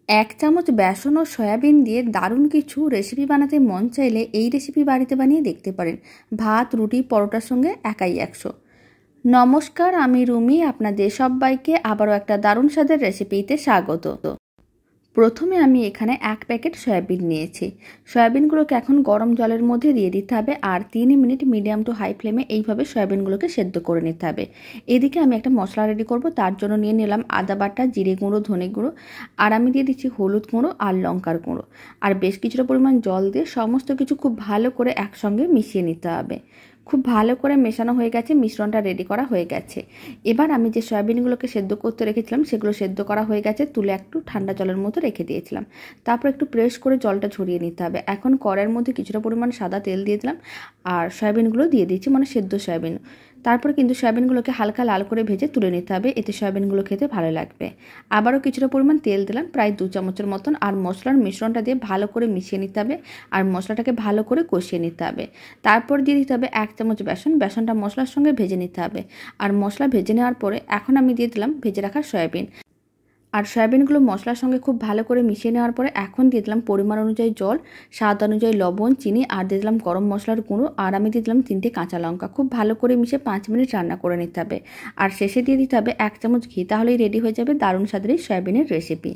এক চামচ বেসন ও সয়াবিন দিয়ে দারুণ কিছু রেসিপি বানাতে মন চাইলে এই রেসিপি বাড়িতে বানিয়ে দেখতে পারেন। ভাত, রুটি, পরোটার সঙ্গে একাই 100। নমস্কার, আমি রুমি। আপনাদের সবাইকে আবারও একটা দারুণ স্বাদের রেসিপিতে স্বাগত। প্রথমে আমি এখানে 1 প্যাকেট সয়াবিন নিয়েছি। সয়াবিনগুলোকে এখন গরম জলের মধ্যে দিয়ে দিতে হবে আর 3 মিনিট মিডিয়াম টু হাই ফ্লেমে এইভাবে সয়াবিনগুলোকে সেদ্ধ করে নিতে হবে। এদিকে আমি একটা মশলা রেডি করব। তার জন্য নিয়ে নিলাম আদা বাটা, জিরে গুঁড়ো, ধনে গুঁড়ো, আর আমি দিয়ে দিচ্ছি হলুদ গুঁড়ো আর লঙ্কার গুঁড়ো, আর বেশ কিছুটা পরিমাণ জল দিয়ে সমস্ত কিছু খুব ভালো করে একসঙ্গে মিশিয়ে নিতে হবে। খুব ভালো করে মেশানো হয়ে গেছে, মিশ্রণটা রেডি করা হয়ে গেছে। এবার আমি যে সয়াবিনগুলোকে সেদ্ধ করতে রেখেছিলাম সেগুলো সেদ্ধ করা হয়ে গেছে, তুলে একটু ঠান্ডা জলের মধ্যে রেখে দিয়েছিলাম। তারপর একটু প্রেস করে জলটা ঝরিয়ে নিতে হবে। এখন কড়াইয়ের মধ্যে কিছুটা পরিমাণ সাদা তেল দিয়ে দিলাম আর সয়াবিনগুলো দিয়ে দিচ্ছি, মানে সেদ্ধ সয়াবিন। তারপর কিন্তু সয়াবিনগুলোকে হালকা লাল করে ভেজে তুলে নিতে হবে, এতে সয়াবিনগুলো খেতে ভালো লাগবে। আবারও কিছুটা পরিমাণ তেল দিলাম, প্রায় 2 চামচের মতন, আর মশলার মিশ্রণটা দিয়ে ভালো করে মিশিয়ে নিতে হবে আর মশলাটাকে ভালো করে কষিয়ে নিতে হবে। তারপর দিয়ে দিতে হবে 1 চামচ বেসন। বেসনটা মশলার সঙ্গে ভেজে নিতে হবে, আর মশলা ভেজে নেওয়ার পরে এখন আমি দিয়ে দিলাম ভেজে রাখা সয়াবিন। আর সয়াবিনগুলো মশলার সঙ্গে খুব ভালো করে মিশিয়ে নেওয়ার পরে এখন দিয়ে দিলাম পরিমাণ অনুযায়ী জল, স্বাদ অনুযায়ী লবণ, চিনি, আর দিয়ে দিলাম গরম মশলার গুঁড়ো, আর আমি দিয়ে দিলাম 3টে কাঁচা লঙ্কা। খুব ভালো করে মিশিয়ে 5 মিনিট রান্না করে নিতে হবে। আর শেষে দিয়ে দিতে হবে 1 চামচ ঘি। তাহলেই রেডি হয়ে যাবে দারুণ স্বাদের এই সয়াবিনের রেসিপি।